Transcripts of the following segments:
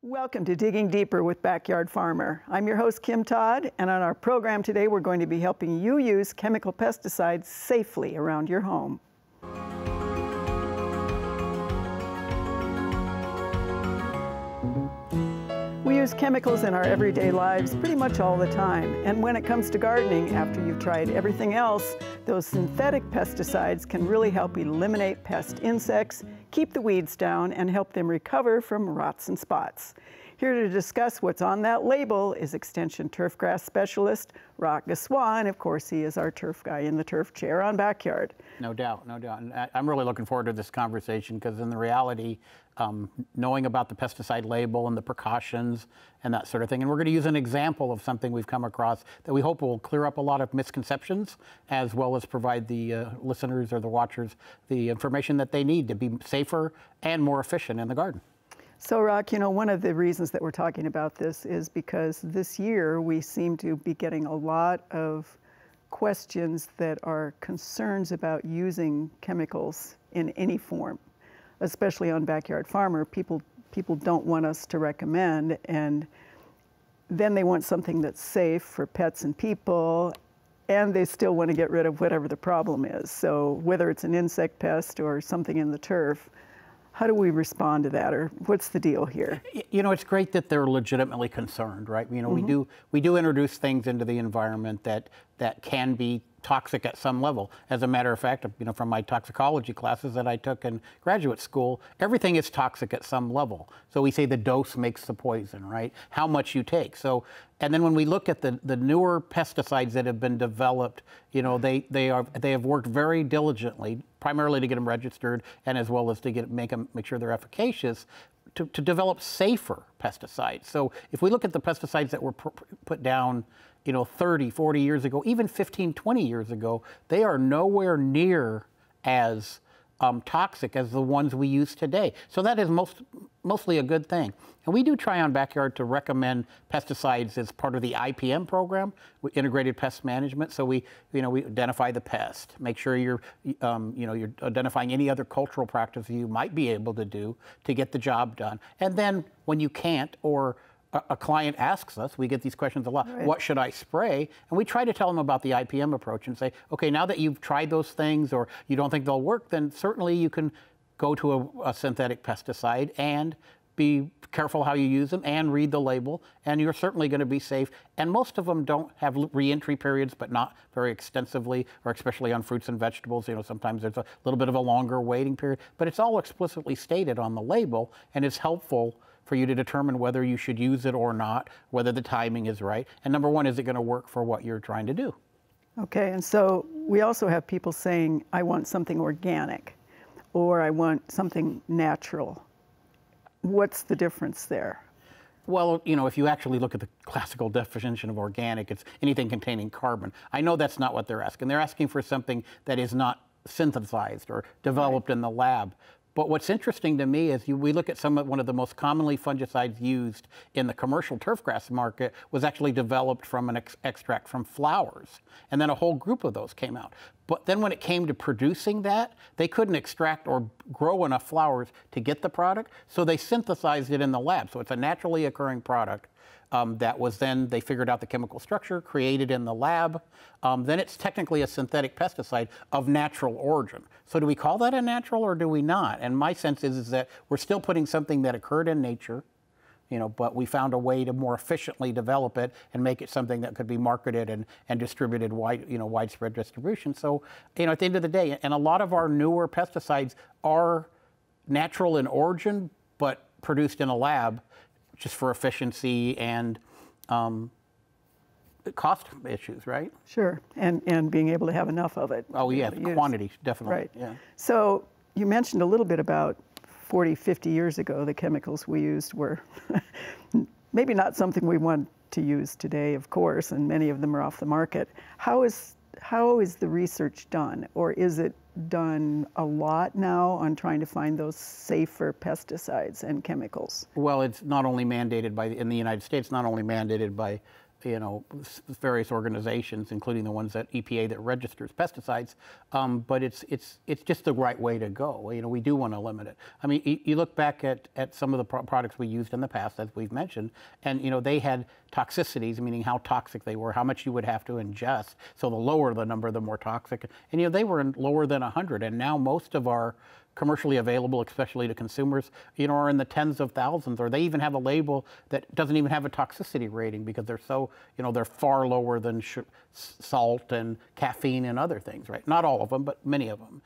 Welcome to Digging Deeper with Backyard Farmer. I'm your host, Kim Todd, and on our program today, we're going to be helping you use chemical pesticides safely around your home. We use chemicals in our everyday lives pretty much all the time, and when it comes to gardening, after you've tried everything else, those synthetic pesticides can really help eliminate pest insects, keep the weeds down, and help them recover from rots and spots. Here to discuss what's on that label is Extension Turfgrass Specialist Roch Gaussoin. Of course, he is our turf guy in the turf chair on Backyard. No doubt, no doubt. And I'm really looking forward to this conversation because in the reality, knowing about the pesticide label and the precautions and that sort of thing. And we're going to use an example of something we've come across that we hope will clear up a lot of misconceptions, as well as provide the listeners or the watchers the information that they need to be safer and more efficient in the garden. So, Roch, you know, one of the reasons that we're talking about this is because this year we seem to be getting a lot of questions that are concerns about using chemicals in any form, especially on Backyard Farmer. People don't want us to recommend, and then they want something that's safe for pets and people, and they still want to get rid of whatever the problem is. So whether it's an insect pest or something in the turf, how do we respond to that, or what's the deal here? You know, it's great that they're legitimately concerned, right? You know, we do introduce things into the environment that can be toxic at some level. As a matter of fact, you know, from my toxicology classes that I took in graduate school, everything is toxic at some level. So we say the dose makes the poison, right? How much you take. So, and then when we look at the newer pesticides that have been developed, you know, they have worked very diligently, primarily to get them registered and as well as to make sure they're efficacious, to develop safer pesticides. So if we look at the pesticides that were put down, you know, 30, 40 years ago, even 15, 20 years ago, they are nowhere near as toxic as the ones we use today. So that is mostly a good thing. And we do try on Backyard to recommend pesticides as part of the IPM program, Integrated Pest Management. So we identify the pest, make sure you're identifying any other cultural practices you might be able to do to get the job done. And then when you can't, or a client asks us, we get these questions a lot, right. What should I spray? And we try to tell them about the IPM approach and say, okay, now that you've tried those things or you don't think they'll work, then certainly you can go to a synthetic pesticide and be careful how you use them and read the label, and you're certainly going to be safe. And most of them don't have re-entry periods, but not very extensively, or especially on fruits and vegetables. You know, sometimes there's a little bit of a longer waiting period, but it's all explicitly stated on the label, and it's helpful for you to determine whether you should use it or not, whether the timing is right. And number one, is it going to work for what you're trying to do? Okay, and so we also have people saying, I want something organic, or I want something natural. What's the difference there? Well, you know, if you actually look at the classical definition of organic, it's anything containing carbon. I know that's not what they're asking. They're asking for something that is not synthesized or developed in the lab. But what's interesting to me is we look at one of the most commonly fungicides used in the commercial turfgrass market was actually developed from an extract from flowers. And then a whole group of those came out. But then when it came to producing that, they couldn't extract or grow enough flowers to get the product, so they synthesized it in the lab. So it's a naturally occurring product. That was then, they figured out the chemical structure, created in the lab. Then it's technically a synthetic pesticide of natural origin. So do we call that a natural or do we not? And my sense is that we're still putting something that occurred in nature, you know, but we found a way to more efficiently develop it and make it something that could be marketed and distributed widespread distribution. So, you know, at the end of the day, and a lot of our newer pesticides are natural in origin, but produced in a lab, just for efficiency and cost issues, right? Sure, and being able to have enough of it. Oh yeah, quantity, definitely. Right. Yeah. So you mentioned a little bit about 40, 50 years ago, the chemicals we used were maybe not something we want to use today, of course, and many of them are off the market. How is the research done, or is it done a lot now on trying to find those safer pesticides and chemicals? Well, it's not only mandated in the United States, not only mandated by various organizations, including the ones at EPA that registers pesticides. But it's just the right way to go. We do want to limit it. I mean, you look back at some of the products we used in the past, as we've mentioned, and they had toxicities, meaning how toxic they were, how much you would have to ingest. So the lower the number, the more toxic. And they were lower than 100. And now most of our commercially available, especially to consumers, are in the tens of thousands, or they even have a label that doesn't even have a toxicity rating because they're so, they're far lower than salt and caffeine and other things, right? Not all of them, but many of them.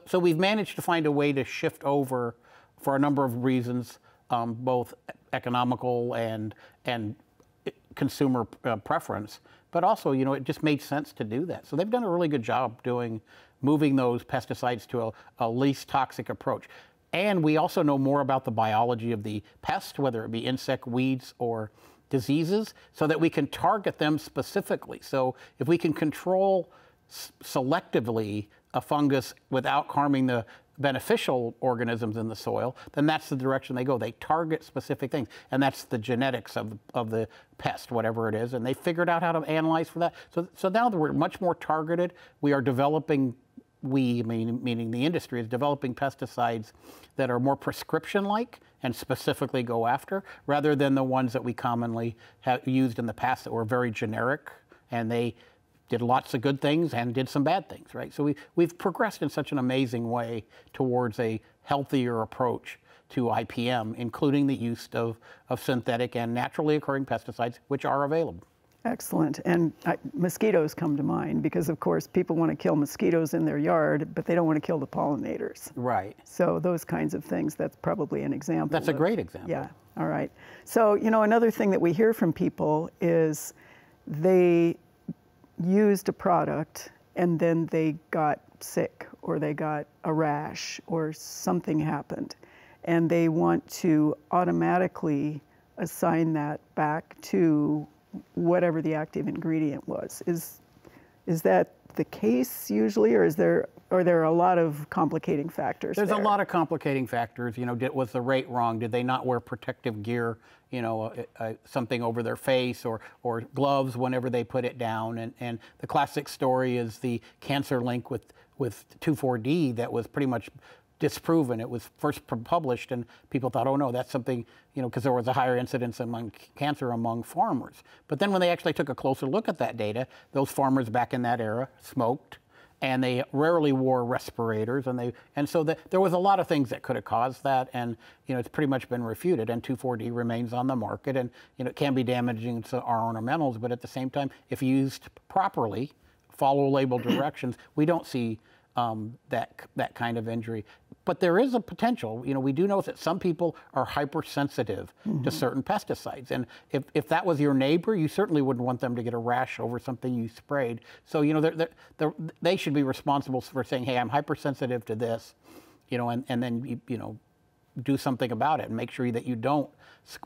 So we've managed to find a way to shift over for a number of reasons, both economical and consumer preference, but also, it just made sense to do that. So they've done a really good job moving those pesticides to a least toxic approach. And we also know more about the biology of the pest, whether it be insect, weeds, or diseases, so that we can target them specifically. So if we can control selectively a fungus without harming the beneficial organisms in the soil, then that's the direction they go. They target specific things, and that's the genetics of the pest, whatever it is, and they figured out how to analyze for that. So now that we're much more targeted, we are developing, meaning the industry, is developing pesticides that are more prescription-like and specifically go after, rather than the ones that we commonly have used in the past that were very generic, and they did lots of good things and did some bad things, right? So we've progressed in such an amazing way towards a healthier approach to IPM, including the use of synthetic and naturally occurring pesticides, which are available. Excellent. And mosquitoes come to mind because, of course, people want to kill mosquitoes in their yard, but they don't want to kill the pollinators. Right. So those kinds of things, that's probably an example. That's a great example. Yeah. All right. So, another thing that we hear from people is they used a product and then they got sick or they got a rash or something happened, and they want to automatically assign that back to whatever the active ingredient was. Is that the case usually, or are there a lot of complicating factors? There's a lot of complicating factors. Was the rate wrong? Did they not wear protective gear? Something over their face or gloves whenever they put it down. And the classic story is the cancer link with 2,4-D that was pretty much disproven. It was first published, and people thought, oh no, that's something, because there was a higher incidence among cancer among farmers. But then when they actually took a closer look at that data, those farmers back in that era smoked, and they rarely wore respirators, and so there was a lot of things that could have caused that, and it's pretty much been refuted. And 2,4-D remains on the market, and it can be damaging to our ornamentals, but at the same time, if used properly, follow label directions, we don't see that kind of injury. But there is a potential. We do know that some people are hypersensitive to certain pesticides. And if that was your neighbor, you certainly wouldn't want them to get a rash over something you sprayed. So, they should be responsible for saying, hey, I'm hypersensitive to this, and then, do something about it and make sure that you don't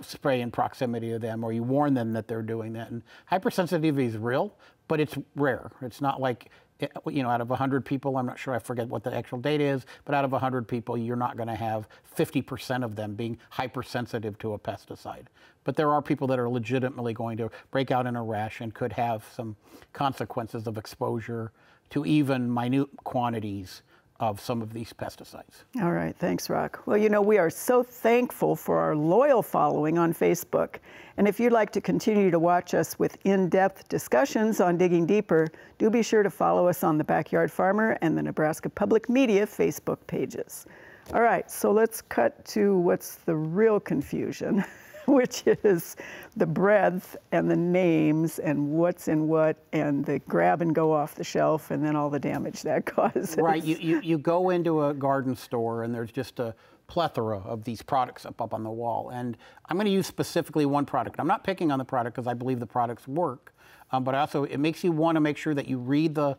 spray in proximity to them, or you warn them that they're doing that. And hypersensitivity is real, but it's rare. It's not like, out of 100 people, I'm not sure, I forget what the actual data is, but out of 100 people, you're not going to have 50% of them being hypersensitive to a pesticide. But there are people that are legitimately going to break out in a rash and could have some consequences of exposure to even minute quantities of some of these pesticides. All right, thanks, Roch. Well, we are so thankful for our loyal following on Facebook. And if you'd like to continue to watch us with in-depth discussions on Digging Deeper, do be sure to follow us on the Backyard Farmer and the Nebraska Public Media Facebook pages. All right, so let's cut to what's the real confusion, which is the breadth and the names and what's in what and the grab and go off the shelf and then all the damage that causes. Right, you go into a garden store and there's just a plethora of these products up on the wall. And I'm going to use specifically one product. I'm not picking on the product because I believe the products work, but also it makes you want to make sure that you read the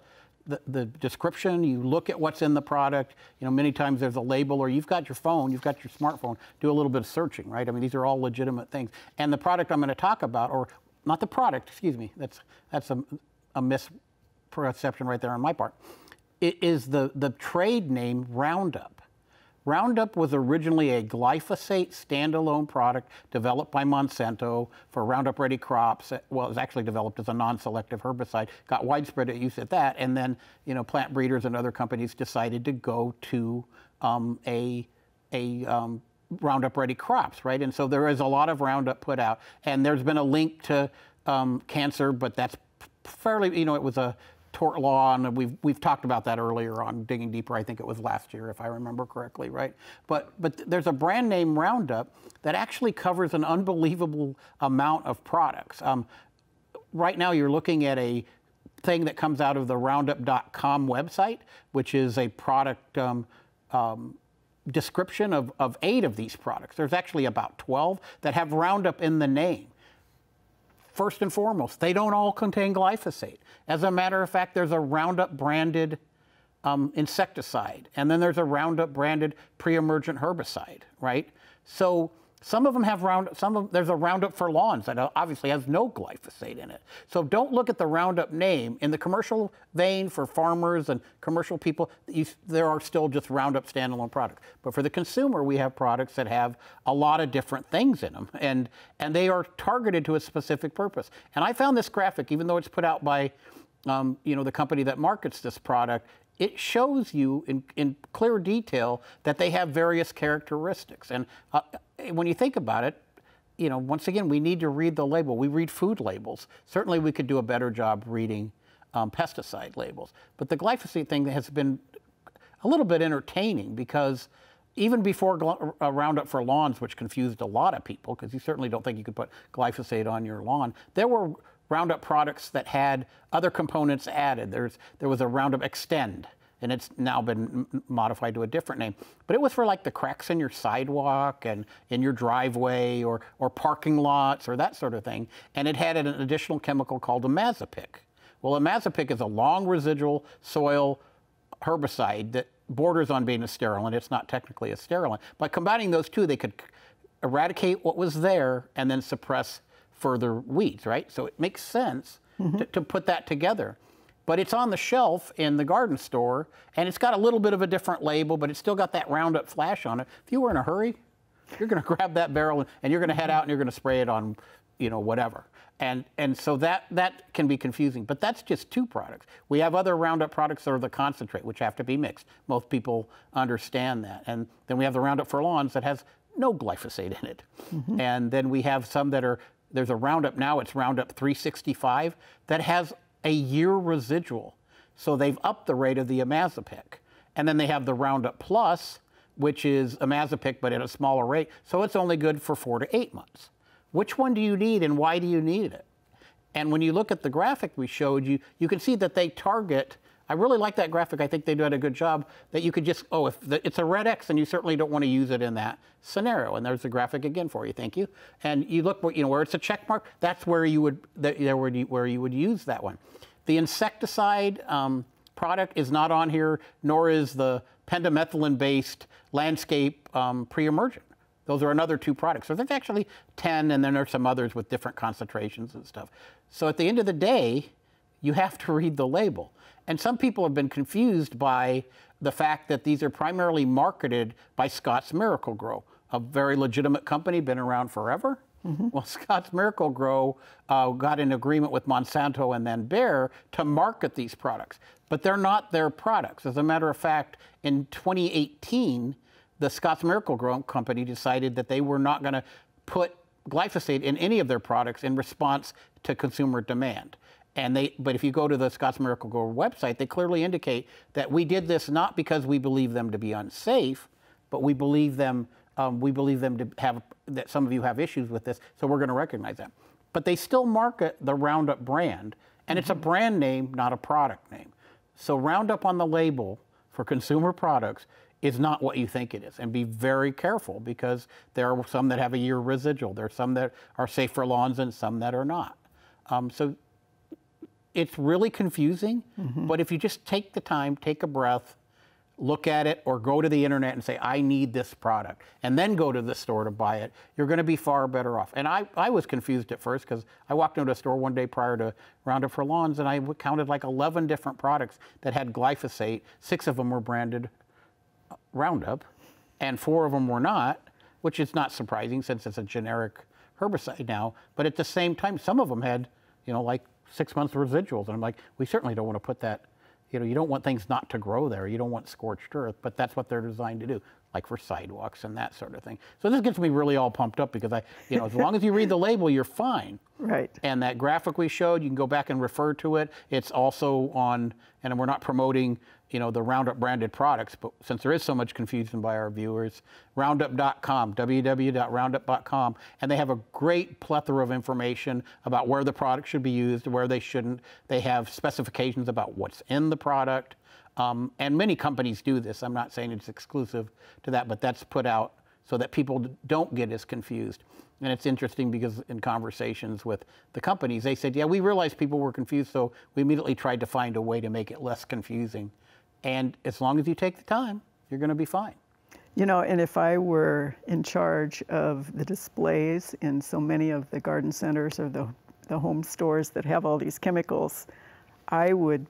description, you look at what's in the product. Many times there's a label, or you've got your phone, you've got your smartphone, do a little bit of searching, right? I mean, these are all legitimate things. And the product I'm going to talk about, or not the product, excuse me, that's a misperception right there on my part. It is the trade name Roundup. Roundup was originally a glyphosate standalone product developed by Monsanto for Roundup Ready crops. Well, it was actually developed as a non-selective herbicide, got widespread use at that, and then plant breeders and other companies decided to go to Roundup Ready crops, right? And so there is a lot of Roundup put out, and there's been a link to cancer, but that's fairly, it was a tort law, and we've talked about that earlier on Digging Deeper. I think it was last year, if I remember correctly, right? But there's a brand name Roundup that actually covers an unbelievable amount of products. Right now, you're looking at a thing that comes out of the Roundup.com website, which is a product description of 8 of these products. There's actually about 12 that have Roundup in the name. First and foremost, they don't all contain glyphosate. As a matter of fact, there's a Roundup branded insecticide, and then there's a Roundup branded pre-emergent herbicide, right? So some of them have Roundup, there's a Roundup for lawns that obviously has no glyphosate in it. So don't look at the Roundup name. In the commercial vein for farmers and commercial people, there are still just Roundup standalone products. But for the consumer, we have products that have a lot of different things in them, and they are targeted to a specific purpose. And I found this graphic, even though it's put out by the company that markets this product, it shows you in clear detail that they have various characteristics. And when you think about it, once again, we need to read the label. We read food labels. Certainly we could do a better job reading pesticide labels. But the glyphosate thing has been a little bit entertaining, because even before Roundup for lawns, which confused a lot of people, because you certainly don't think you could put glyphosate on your lawn, there were Roundup products that had other components added. There was a Roundup Extend, and it's now been modified to a different name. But it was for like the cracks in your sidewalk and in your driveway or parking lots or that sort of thing. And it had an additional chemical called imazapic. Well, imazapic is a long residual soil herbicide that borders on being a sterilant. It's not technically a sterilant. By combining those two, they could eradicate what was there and then suppress further weeds, right? So it makes sense to put that together. But it's on the shelf in the garden store, and it's got a little bit of a different label, but it's still got that Roundup flash on it. If you were in a hurry, you're going to grab that barrel and you're going to head out and you're going to spray it on, whatever. And so that can be confusing. But that's just 2 products. We have other Roundup products that are the concentrate, which have to be mixed. Most people understand that. And then we have the Roundup for lawns that has no glyphosate in it. And then we have some that are, there's a Roundup now, it's Roundup 365, that has a year residual. So they've upped the rate of the imazapic. And then they have the Roundup Plus, which is imazapic but at a smaller rate. So it's only good for 4 to 8 months. Which one do you need, and why do you need it? And when you look at the graphic we showed you, you can see that they target, I really like that graphic. I think they did a good job, that you could just, if it's a red X, then you certainly don't want to use it in that scenario. And there's the graphic again for you, thank you. And you look, where it's a check mark, that's where you would, where you would use that one. The insecticide product is not on here, nor is the pendimethalin-based landscape pre-emergent. Those are another 2 products. So there's actually 10, and then there's some others with different concentrations and stuff. So at the end of the day, you have to read the label. And some people have been confused by the fact that these are primarily marketed by Scotts Miracle-Gro, a very legitimate company, been around forever. Well, Scotts Miracle-Gro got an agreement with Monsanto and then Bayer to market these products, but they're not their products. As a matter of fact, in 2018, the Scotts Miracle-Gro company decided that they were not going to put glyphosate in any of their products in response to consumer demand. But if you go to the Scotts Miracle-Gro website, they clearly indicate that we did this not because we believe them to be unsafe, but we believe them to have, that some of you have issues with this, so we're going to recognize that. But they still market the Roundup brand, and it's a brand name, not a product name. So Roundup on the label for consumer products is not what you think it is. And be very careful, because there are some that have a year residual. There are some that are safe for lawns and some that are not. So it's really confusing, but if you just take the time, take a breath, look at it, or go to the internet and say, I need this product, and then go to the store to buy it, you're going to be far better off. And I was confused at first, because I walked into a store one day prior to Roundup for Lawns, and I counted like 11 different products that had glyphosate. 6 of them were branded Roundup, and 4 of them were not, which is not surprising since it's a generic herbicide now. But at the same time, some of them had, like 6 months of residuals. And I'm like, we certainly don't want to put that, you don't want things not to grow there. You don't want scorched earth, but that's what they're designed to do, like for sidewalks and that sort of thing. So this gets me really all pumped up because as long as you read the label, you're fine. Right. And that graphic we showed, you can go back and refer to it. It's also on, and we're not promoting, the Roundup branded products, but since there is so much confusion by our viewers, roundup.com, www.roundup.com, and they have a great plethora of information about where the product should be used, where they shouldn't. They have specifications about what's in the product. And many companies do this. I'm not saying it's exclusive to that, but that's put out so that people don't get as confused. And it's interesting because in conversations with the companies, they said, yeah, we realized people were confused, so we immediately tried to find a way to make it less confusing. And as long as you take the time, you're going to be fine. And if I were in charge of the displays in so many of the garden centers or the home stores that have all these chemicals, I would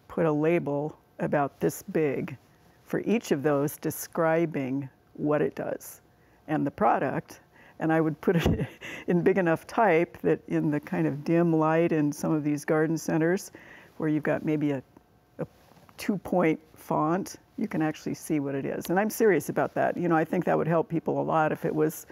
put a label about this big for each of those describing what it does and the product. And I would put it in big enough type that in the kind of dim light in some of these garden centers where you've got maybe a 2-point font, you can actually see what it is. And I'm serious about that. I think that would help people a lot if it was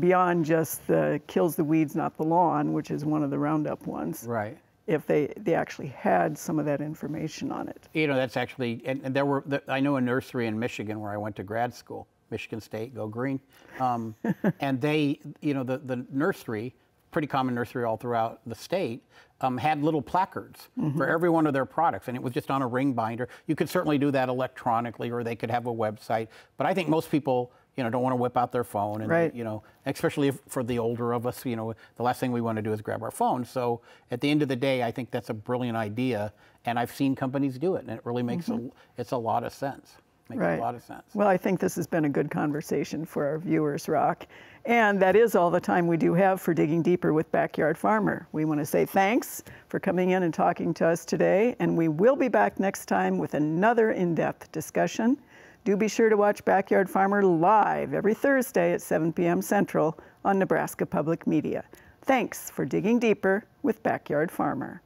beyond just the kills the weeds, not the lawn, which is one of the Roundup ones. Right. If they actually had some of that information on it. That's actually, and I know a nursery in Michigan where I went to grad school, Michigan State, go green. And they, the nursery, pretty common nursery all throughout the state, had little placards for every one of their products, and it was just on a ring binder. You could certainly do that electronically, or they could have a website. But I think most people, don't want to whip out their phone, and right. Especially for the older of us, the last thing we want to do is grab our phone. So at the end of the day, I think that's a brilliant idea, and I've seen companies do it, and it really makes it's a lot of sense. Makes right. a lot of sense. Well, I think this has been a good conversation for our viewers, Roch. And that is all the time we do have for Digging Deeper with Backyard Farmer. We want to say thanks for coming in and talking to us today, and we will be back next time with another in-depth discussion. Do be sure to watch Backyard Farmer live every Thursday at 7 p.m. Central on Nebraska Public Media. Thanks for Digging Deeper with Backyard Farmer.